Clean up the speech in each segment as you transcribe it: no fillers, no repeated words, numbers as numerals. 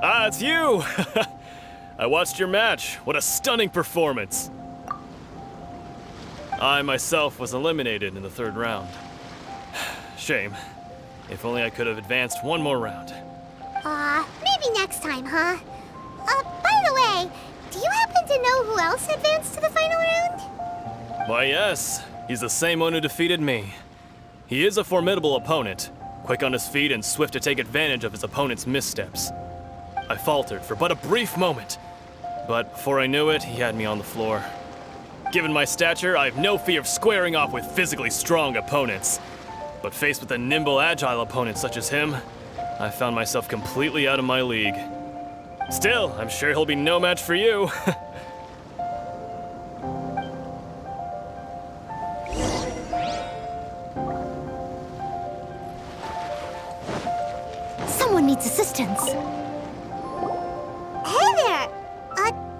Ah, it's you! I watched your match. What a stunning performance. I myself was eliminated in the third round. Shame. If only I could have advanced one more round. Maybe next time, huh? By the way, do you happen to know who else advanced to the final round? Why, yes. He's the same one who defeated me. He is a formidable opponent, quick on his feet and swift to take advantage of his opponent's missteps. I faltered for but a brief moment, but before I knew it, he had me on the floor. Given my stature, I have no fear of squaring off with physically strong opponents. But faced with a nimble, agile opponent such as him, I found myself completely out of my league. Still, I'm sure he'll be no match for you. Someone needs assistance. Hey there!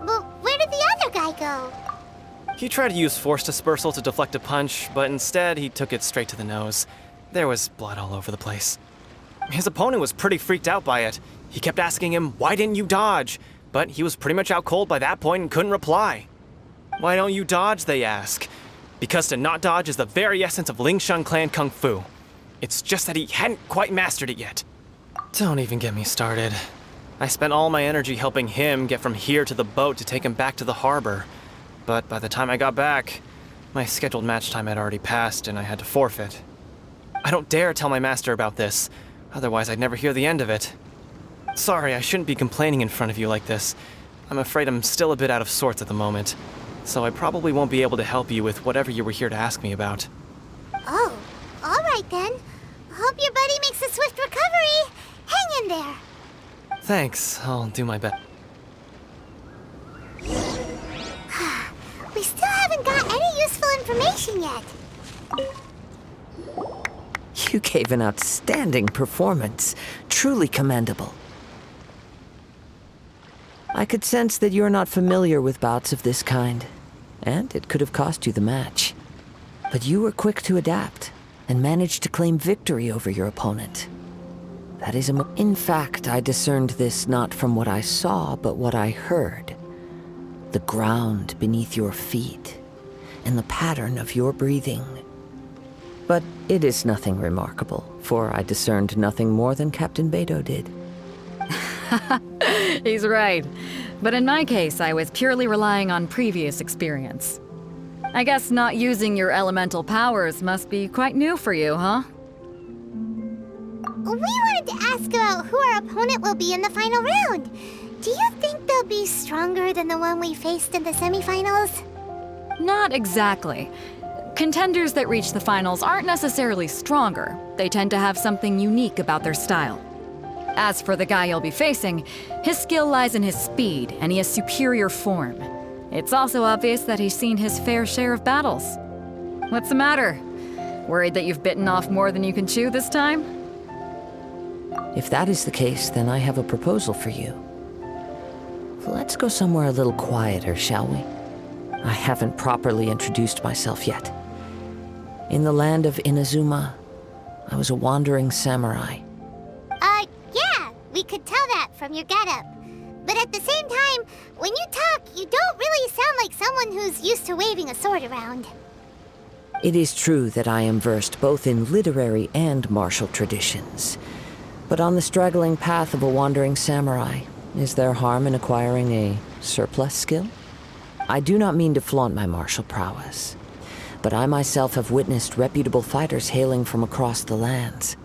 Well, where did the other guy go? He tried to use force dispersal to deflect a punch, but instead he took it straight to the nose. There was blood all over the place. His opponent was pretty freaked out by it. He kept asking him, "Why didn't you dodge?" But he was pretty much out cold by that point and couldn't reply. "Why don't you dodge?" they ask. Because to not dodge is the very essence of Lingsheng clan kung fu. It's just that he hadn't quite mastered it yet. Don't even get me started. I spent all my energy helping him get from here to the boat to take him back to the harbor. But by the time I got back, my scheduled match time had already passed and I had to forfeit. I don't dare tell my master about this, otherwise I'd never hear the end of it. Sorry, I shouldn't be complaining in front of you like this. I'm afraid I'm still a bit out of sorts at the moment, so I probably won't be able to help you with whatever you were here to ask me about. Oh, all right then. Hope your buddy makes a swift recovery. Hang in there. Thanks, I'll do my best. We still haven't got any useful information yet. You gave an outstanding performance. Truly commendable. I could sense that you're not familiar with bouts of this kind, and it could have cost you the match. But you were quick to adapt, and managed to claim victory over your opponent. That is In fact, I discerned this not from what I saw, but what I heard. The ground beneath your feet, and the pattern of your breathing. But it is nothing remarkable, for I discerned nothing more than Captain Beto did. He's right. But in my case, I was purely relying on previous experience. I guess not using your elemental powers must be quite new for you, huh? We wanted to ask about who our opponent will be in the final round. Do you think they'll be stronger than the one we faced in the semifinals? Not exactly. Contenders that reach the finals aren't necessarily stronger. They tend to have something unique about their style. As for the guy you'll be facing, his skill lies in his speed, and he has superior form. It's also obvious that he's seen his fair share of battles. What's the matter? Worried that you've bitten off more than you can chew this time? If that is the case, then I have a proposal for you. Let's go somewhere a little quieter, shall we? I haven't properly introduced myself yet. In the land of Inazuma, I was a wandering samurai. Yeah, we could tell that from your getup. But at the same time, when you talk, you don't really sound like someone who's used to waving a sword around. It is true that I am versed both in literary and martial traditions. But on the straggling path of a wandering samurai, is there harm in acquiring a surplus skill? I do not mean to flaunt my martial prowess, but I myself have witnessed reputable fighters hailing from across the lands.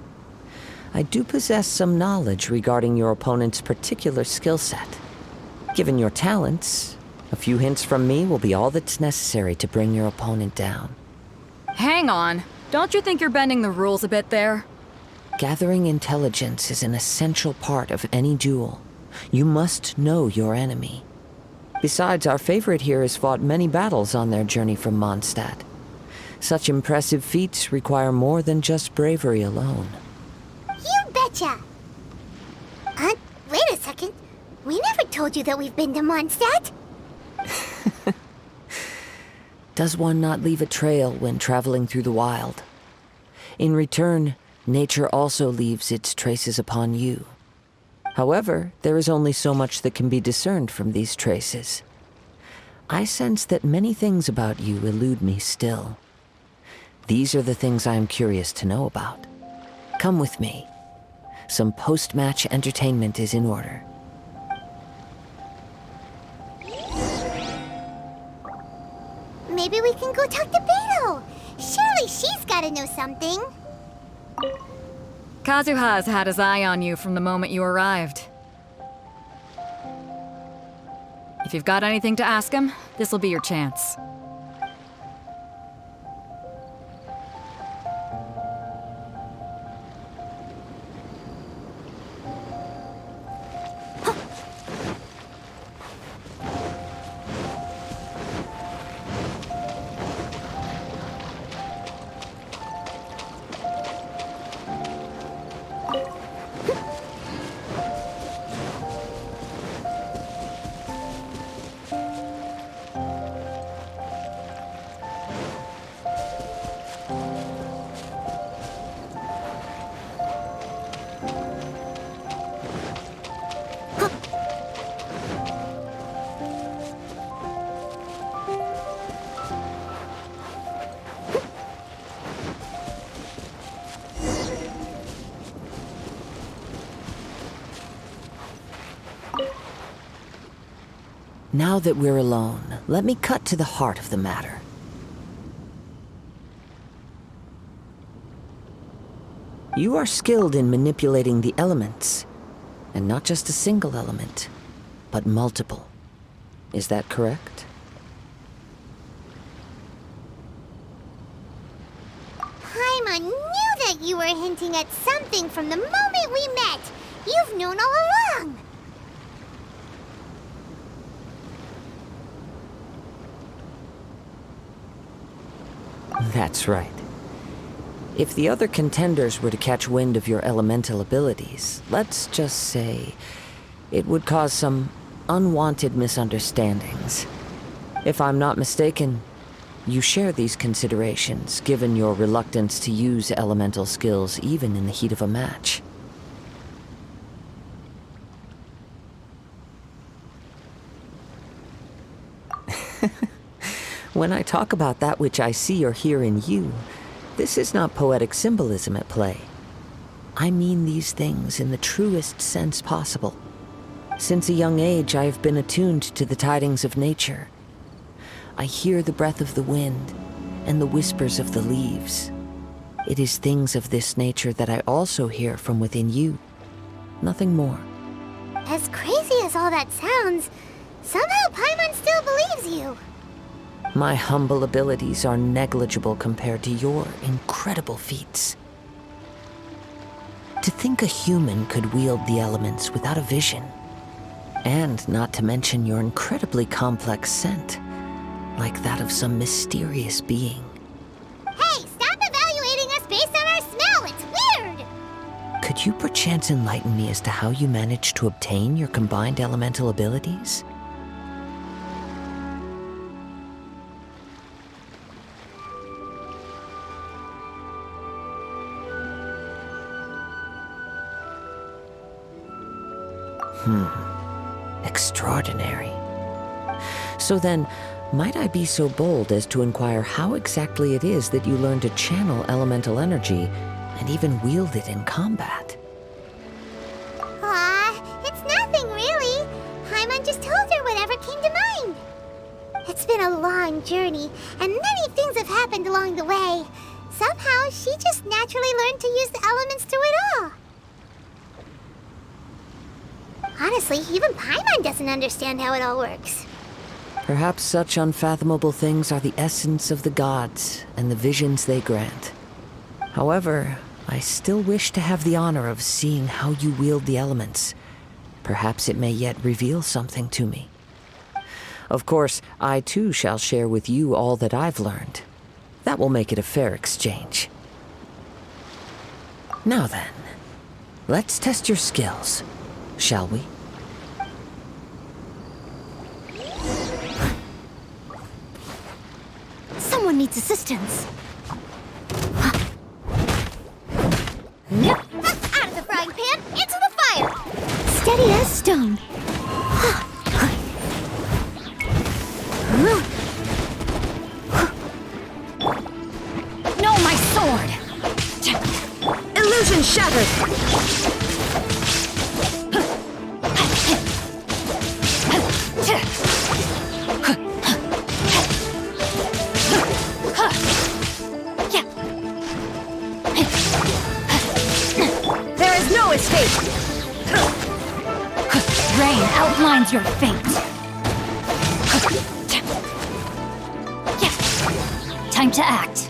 I do possess some knowledge regarding your opponent's particular skill set. Given your talents, a few hints from me will be all that's necessary to bring your opponent down. Hang on. Don't you think you're bending the rules a bit there? Gathering intelligence is an essential part of any duel. You must know your enemy. Besides, our favorite here has fought many battles on their journey from Mondstadt. Such impressive feats require more than just bravery alone. You betcha! Wait a second. We never told you that we've been to Mondstadt. Does one not leave a trail when traveling through the wild? In return, nature also leaves its traces upon you. However, there is only so much that can be discerned from these traces. I sense that many things about you elude me still. These are the things I am curious to know about. Come with me. Some post-match entertainment is in order. Maybe we can go talk to Bellow. Surely she's gotta know something. Kazuha has had his eye on you from the moment you arrived. If you've got anything to ask him, this'll be your chance. Now that we're alone, let me cut to the heart of the matter. You are skilled in manipulating the elements, and not just a single element, but multiple. Is that correct? Paimon knew that you were hinting at something from the moment we met. You've known all along. That's right. If the other contenders were to catch wind of your elemental abilities, let's just say, it would cause some unwanted misunderstandings. If I'm not mistaken, you share these considerations, given your reluctance to use elemental skills even in the heat of a match. When I talk about that which I see or hear in you, this is not poetic symbolism at play. I mean these things in the truest sense possible. Since a young age, I have been attuned to the tidings of nature. I hear the breath of the wind and the whispers of the leaves. It is things of this nature that I also hear from within you. Nothing more. As crazy as all that sounds, somehow Paimon still believes you. My humble abilities are negligible compared to your incredible feats. To think a human could wield the elements without a vision, and not to mention your incredibly complex scent, like that of some mysterious being. Hey, stop evaluating us based on our smell! It's weird! Could you perchance enlighten me as to how you managed to obtain your combined elemental abilities? Extraordinary. So then, might I be so bold as to inquire how exactly it is that you learn to channel elemental energy and even wield it in combat? It's nothing really. Paimon just told her whatever came to mind. It's been a long journey, and many things have happened along the way. Somehow, she just naturally learned to use the elements through it all. Honestly, even Paimon doesn't understand how it all works. Perhaps such unfathomable things are the essence of the gods and the visions they grant. However, I still wish to have the honor of seeing how you wield the elements. Perhaps it may yet reveal something to me. Of course, I too shall share with you all that I've learned. That will make it a fair exchange. Now then, let's test your skills. Shall we? Someone needs assistance. Out of the frying pan, into the fire! stone. No, my sword! Illusion shattered! There is no escape! Rain outlines your fate. Time to act.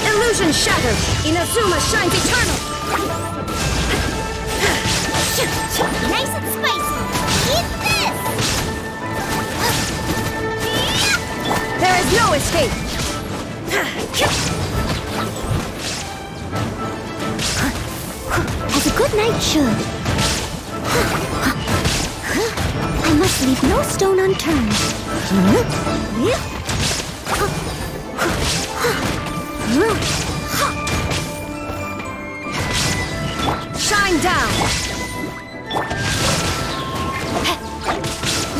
Illusion shattered! Inazuma shines eternal! Nice and spicy. Eat this! There is no escape! As a good knight should. I must leave no stone unturned. Shine down!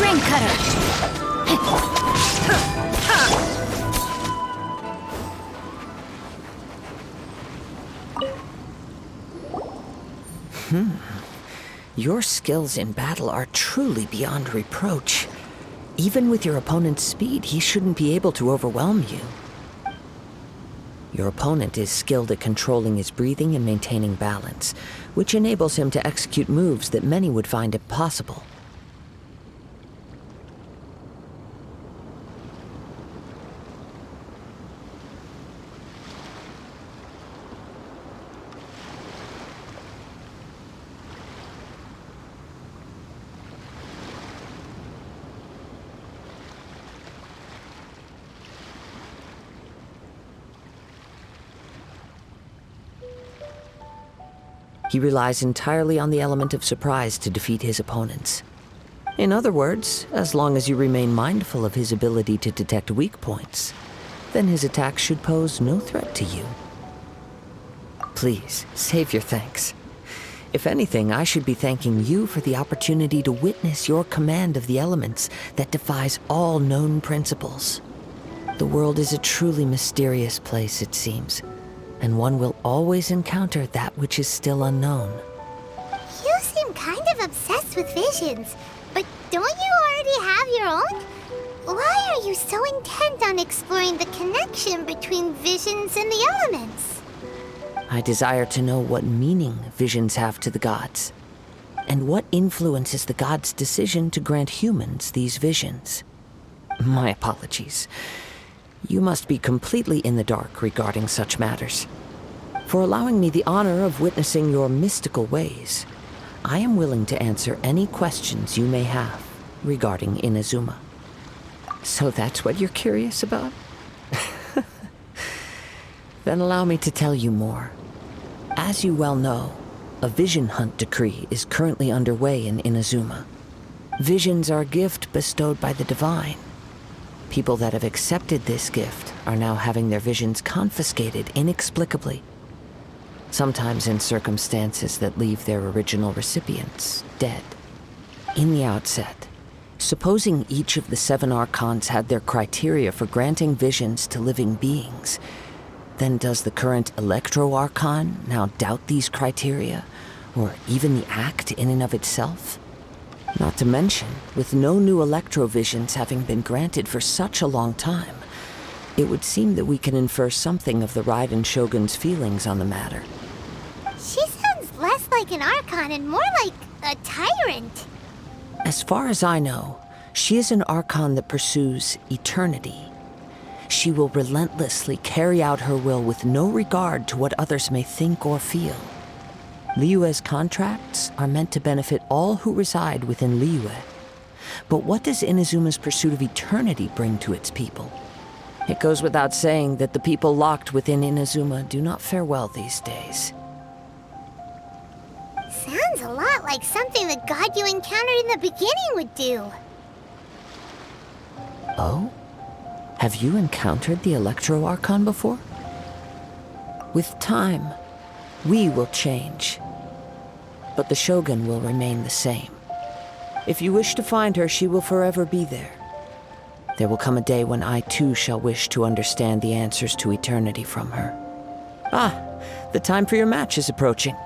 Ring cutter. Your skills in battle are truly beyond reproach. Even with your opponent's speed, he shouldn't be able to overwhelm you. Your opponent is skilled at controlling his breathing and maintaining balance, which enables him to execute moves that many would find impossible. He relies entirely on the element of surprise to defeat his opponents. In other words, as long as you remain mindful of his ability to detect weak points, then his attacks should pose no threat to you. Please, save your thanks. If anything, I should be thanking you for the opportunity to witness your command of the elements that defies all known principles. The world is a truly mysterious place, it seems, and one will always encounter that which is still unknown. You seem kind of obsessed with visions, but don't you already have your own? Why are you so intent on exploring the connection between visions and the elements? I desire to know what meaning visions have to the gods, and what influences the gods' decision to grant humans these visions. My apologies. You must be completely in the dark regarding such matters. For allowing me the honor of witnessing your mystical ways, I am willing to answer any questions you may have regarding Inazuma. So that's what you're curious about? Then allow me to tell you more. As you well know, a vision hunt decree is currently underway in Inazuma. Visions are a gift bestowed by the divine. People that have accepted this gift are now having their visions confiscated inexplicably, sometimes in circumstances that leave their original recipients dead. In the outset, supposing each of the 7 archons had their criteria for granting visions to living beings, then does the current Electro-Archon now doubt these criteria, or even the act in and of itself? Not to mention, with no new electrovisions having been granted for such a long time, it would seem that we can infer something of the Raiden Shogun's feelings on the matter. She sounds less like an Archon and more like a tyrant. As far as I know, she is an Archon that pursues eternity. She will relentlessly carry out her will with no regard to what others may think or feel. Liyue's contracts are meant to benefit all who reside within Liyue. But what does Inazuma's pursuit of eternity bring to its people? It goes without saying that the people locked within Inazuma do not fare well these days. Sounds a lot felt like something the god you encountered in the beginning would do. Oh? Have you encountered the Electro Archon before? With time, we will change. But the Shogun will remain the same. If you wish to find her, she will forever be there. There will come a day when I too shall wish to understand the answers to eternity from her. Ah, the time for your match is approaching.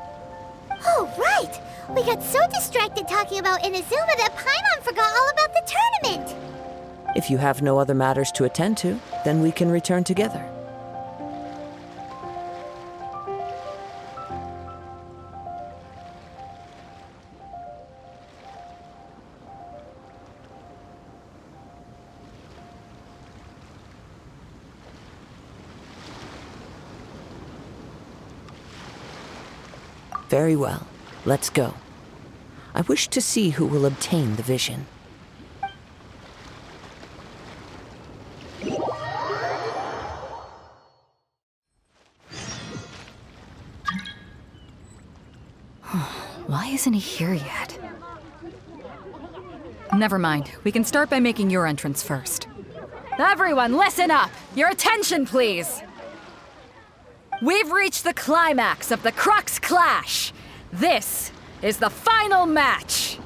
Oh, right! We got so distracted talking about Inazuma that Paimon forgot all about the tournament! If you have no other matters to attend to, then we can return together. Very well. Let's go. I wish to see who will obtain the vision. Why isn't he here yet? Never mind. We can start by making your entrance first. Everyone, listen up! Your attention, please! We've reached the climax of the Crux Clash. This is the final match.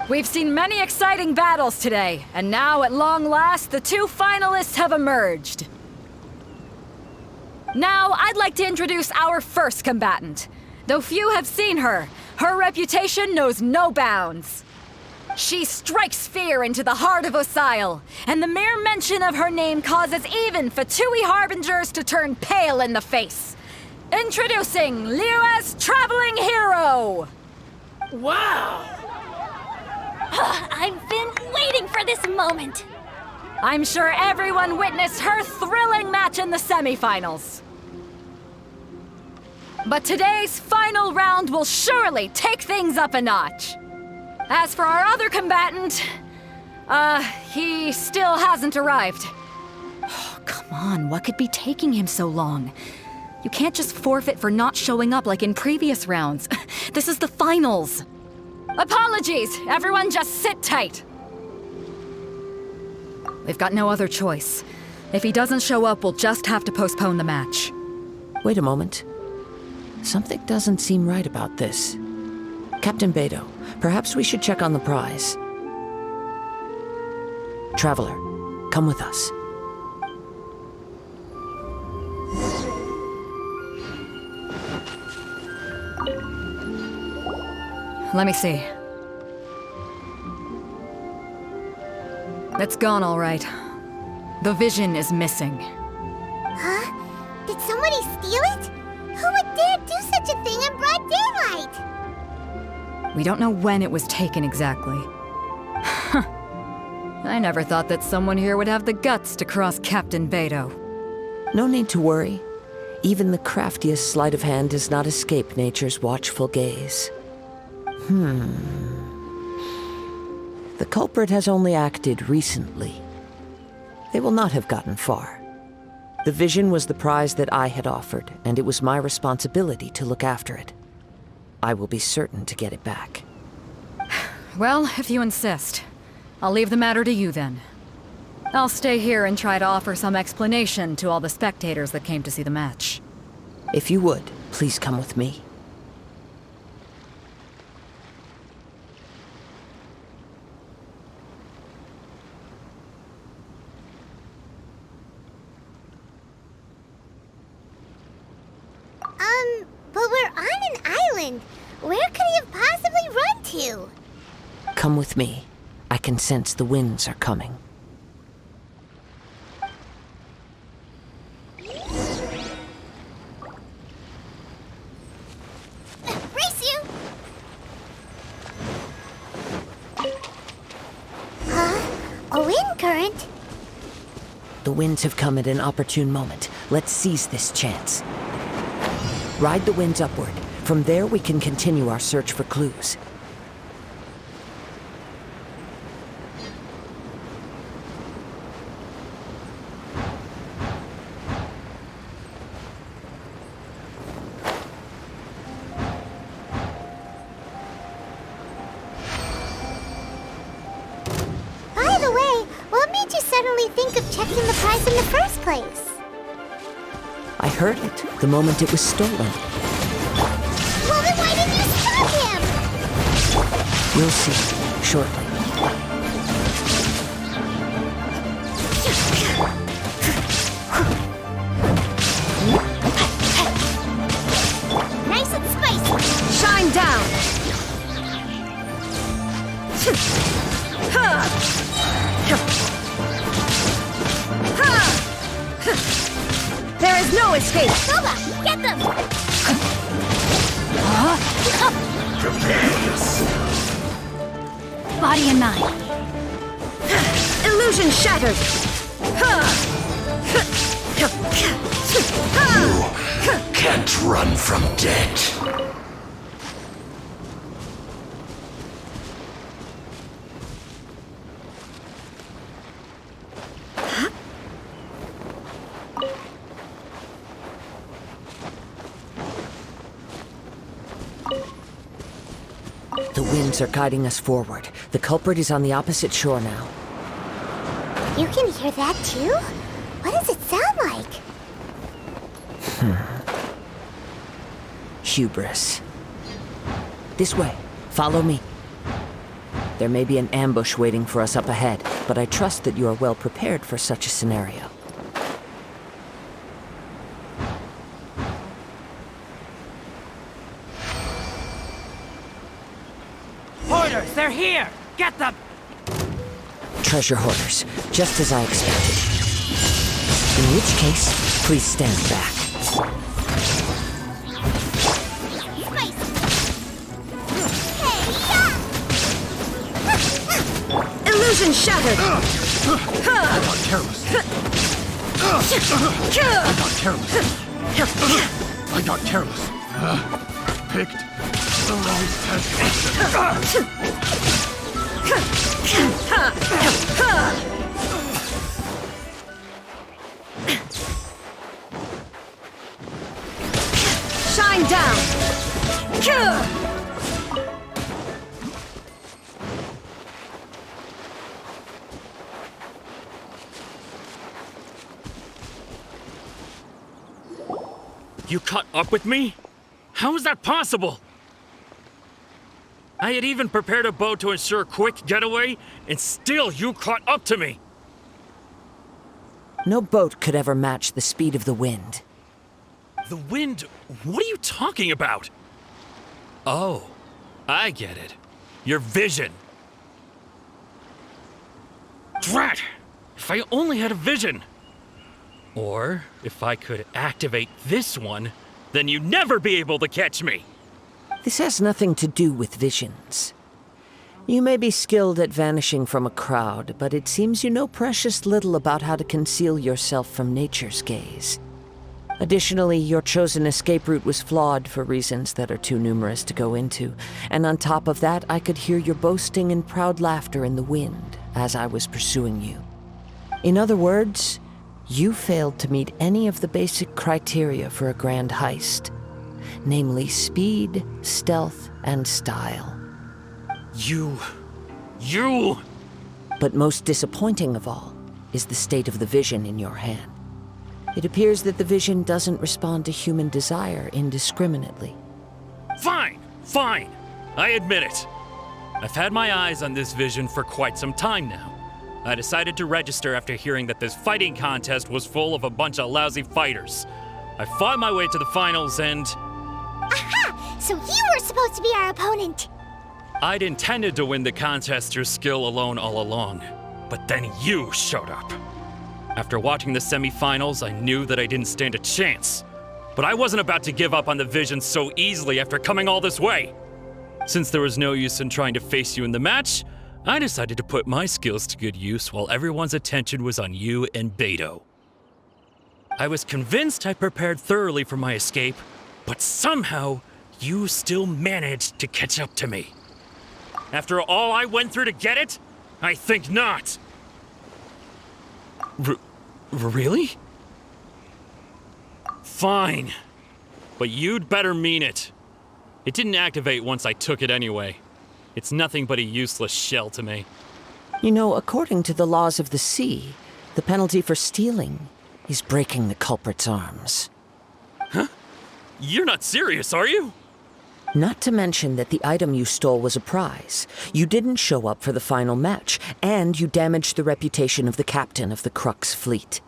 We've seen many exciting battles today, and now at long last, the two finalists have emerged. Now, I'd like to introduce our first combatant. Though few have seen her, her reputation knows no bounds. She strikes fear into the heart of Osile, and the mere mention of her name causes even Fatui Harbingers to turn pale in the face. Introducing Liyue's Traveling Hero! Wow! I've been waiting for this moment! I'm sure everyone witnessed her thrilling match in the semifinals. But today's final round will surely take things up a notch. As for our other combatant, he still hasn't arrived. Oh, come on, what could be taking him so long? You can't just forfeit for not showing up like in previous rounds. This is the finals. Apologies, everyone just sit tight. We've got no other choice. If he doesn't show up, we'll just have to postpone the match. Wait a moment. Something doesn't seem right about this. Captain Beto, perhaps we should check on the prize. Traveler, come with us. Let me see. It's gone, all right. The vision is missing. Huh? Did somebody steal it? Who would dare do such a thing in broad daylight? We don't know when it was taken exactly. I never thought that someone here would have the guts to cross Captain Beto. No need to worry. Even the craftiest sleight of hand does not escape nature's watchful gaze. The culprit has only acted recently. They will not have gotten far. The vision was the prize that I had offered, and it was my responsibility to look after it. I will be certain to get it back. Well, if you insist. I'll leave the matter to you then. I'll stay here and try to offer some explanation to all the spectators that came to see the match. If you would, please come with me. But we're on an island. Where could he have possibly run to? Come with me. I can sense the winds are coming. Race you! Huh? A wind current? The winds have come at an opportune moment. Let's seize this chance. Ride the winds upward. From there, we can continue our search for clues. suddenly think of checking the price in the first place? I heard it the moment it was stolen. Well, then why didn't you stop him? You'll see shortly. Nice and spicy. Shine down! There is no escape! Boba, get them! Body and mind. Illusion shattered! Can't run from death. The winds are guiding us forward. The culprit is on the opposite shore now. You can hear that too? What does it sound like? Hubris. This way. Follow me. There may be an ambush waiting for us up ahead, but I trust that you are well prepared for such a scenario. Hoarders, they're here! Get them! Treasure hoarders, just as I expected. In which case, please stand back. Illusion shattered! I got careless. I got careless. I got careless. Picked the wrong test. Shine down! You caught up with me? How is that possible? I had even prepared a boat to ensure a quick getaway, and still you caught up to me! No boat could ever match the speed of the wind. The wind? What are you talking about? Oh, I get it. Your vision. Drat! If I only had a vision! Or, if I could activate this one, then you'd never be able to catch me! This has nothing to do with visions. You may be skilled at vanishing from a crowd, but it seems you know precious little about how to conceal yourself from nature's gaze. Additionally, your chosen escape route was flawed for reasons that are too numerous to go into, and on top of that, I could hear your boasting and proud laughter in the wind as I was pursuing you. In other words, you failed to meet any of the basic criteria for a grand heist, namely speed, stealth, and style. You... But most disappointing of all is the state of the vision in your hand. It appears that the vision doesn't respond to human desire indiscriminately. Fine! I admit it. I've had my eyes on this vision for quite some time now. I decided to register after hearing that this fighting contest was full of a bunch of lousy fighters. I fought my way to the finals and... Aha! So you were supposed to be our opponent! I'd intended to win the contest through skill alone all along, but then you showed up. After watching the semifinals, I knew that I didn't stand a chance. But I wasn't about to give up on the vision so easily after coming all this way. Since there was no use in trying to face you in the match, I decided to put my skills to good use while everyone's attention was on you and Beto. I was convinced I prepared thoroughly for my escape, but somehow you still managed to catch up to me. After all I went through to get it? I think not. Really? Fine. But you'd better mean it. It didn't activate once I took it anyway. It's nothing but a useless shell to me. You know, according to the laws of the sea, The penalty for stealing is breaking the culprit's arms. You're not serious, are you? Not to mention that the item you stole was a prize. You didn't show up for the final match, and you damaged the reputation of the captain of the Crux fleet.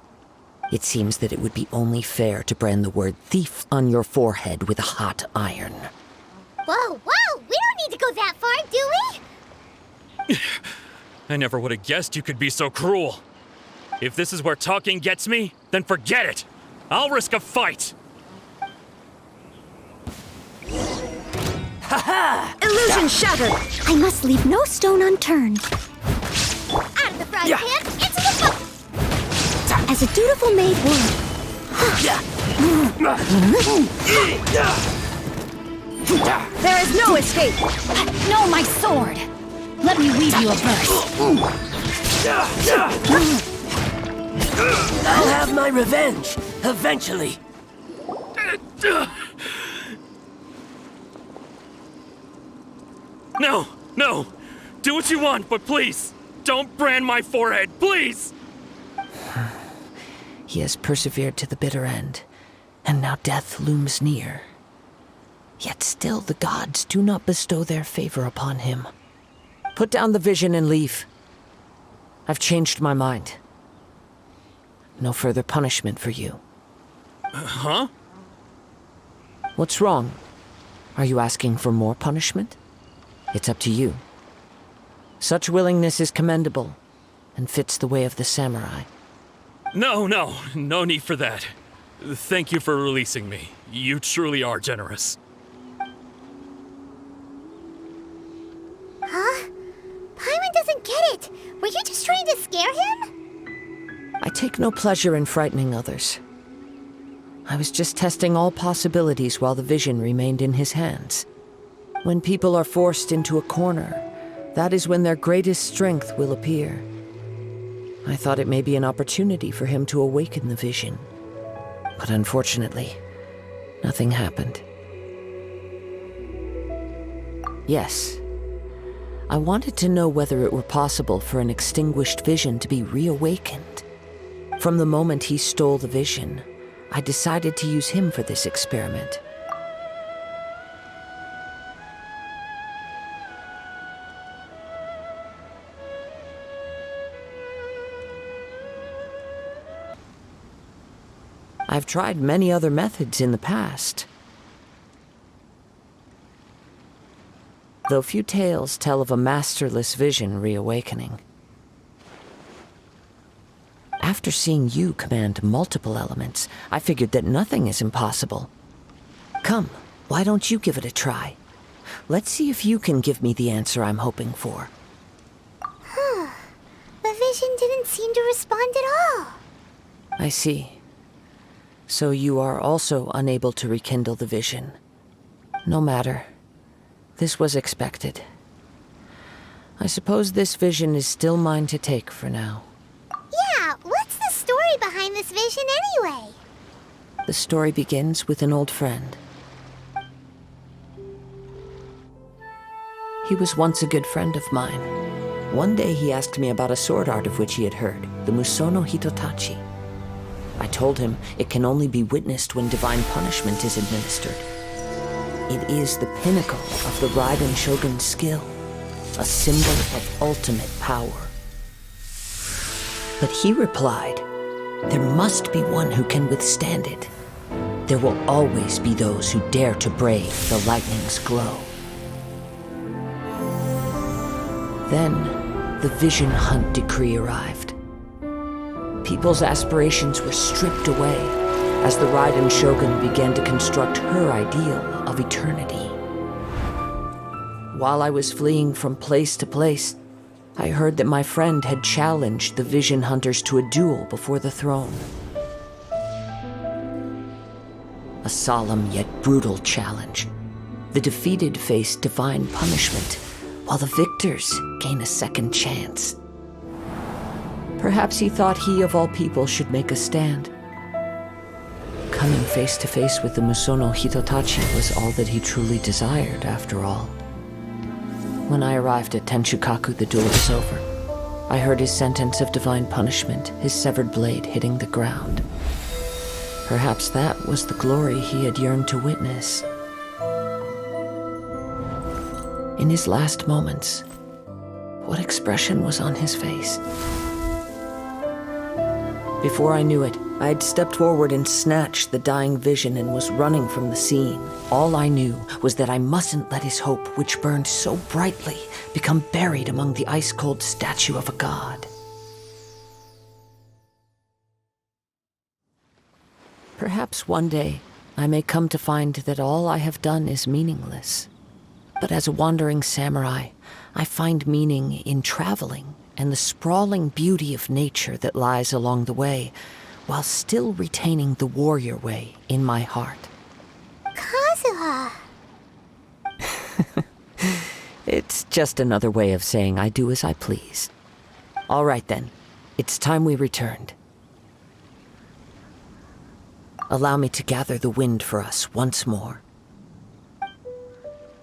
It seems that it would be only fair to brand the word thief on your forehead with a hot iron. Whoa, whoa! We don't need to go that far, do we? I never would have guessed you could be so cruel. If this is where talking gets me, then forget it. I'll risk a fight. Illusion shattered! I must leave no stone unturned. Out of the frying pan, into the pot! As a dutiful maid would. There is no escape! No, my sword! Let me weave you a verse. I'll have my revenge, eventually. No, no. Do what you want, but please, don't brand my forehead, please! He has persevered to the bitter end, and now death looms near. Yet still the gods do not bestow their favor upon him. Put down the vision and leave. I've changed my mind. No further punishment for you. Huh? What's wrong? Are you asking for more punishment? It's up to you. Such willingness is commendable, and fits the way of the samurai. No need for that. Thank you for releasing me. You truly are generous. Huh? Paimon doesn't get it. Were you just trying to scare him? I take no pleasure in frightening others. I was just testing all possibilities while the vision remained in his hands. When people are forced into a corner, that is when their greatest strength will appear. I thought it may be an opportunity for him to awaken the vision. But unfortunately, nothing happened. Yes, I wanted to know whether it were possible for an extinguished vision to be reawakened. From the moment he stole the vision, I decided to use him for this experiment. I've tried many other methods in the past, though few tales tell of a masterless vision reawakening. After seeing you command multiple elements, I figured that nothing is impossible. Come, why don't you give it a try? Let's see if you can give me the answer I'm hoping for. The vision didn't seem to respond at all. I see. So you are also unable to rekindle the vision. No matter. This was expected. I suppose this vision is still mine to take for now. Yeah, what's the story behind this vision anyway? The story begins with an old friend. He was once a good friend of mine. One day he asked me about a sword art of which he had heard, the Musono Hitotachi. I told him it can only be witnessed when divine punishment is administered. It is the pinnacle of the Raiden Shogun's skill, a symbol of ultimate power. But he replied, there must be one who can withstand it. There will always be those who dare to brave the lightning's glow. Then, the Vision Hunt decree arrived. People's aspirations were stripped away as the Raiden Shogun began to construct her ideal of eternity. While I was fleeing from place to place, I heard that my friend had challenged the Vision Hunters to a duel before the throne. A solemn yet brutal challenge. The defeated face divine punishment, while the victors gain a second chance. Perhaps he thought he of all people should make a stand. Coming face to face with the Musono Hitotachi was all that he truly desired, after all. When I arrived at Tenshukaku, the duel was over. I heard his sentence of divine punishment, his severed blade hitting the ground. Perhaps that was the glory he had yearned to witness. In his last moments, what expression was on his face? Before I knew it, I had stepped forward and snatched the dying vision and was running from the scene. All I knew was that I mustn't let his hope, which burned so brightly, become buried among the ice-cold statue of a god. Perhaps one day I may come to find that all I have done is meaningless. But as a wandering samurai, I find meaning in traveling and the sprawling beauty of nature that lies along the way, while still retaining the warrior way in my heart. Kazuha! It's just another way of saying I do as I please. All right then, it's time we returned. Allow me to gather the wind for us once more.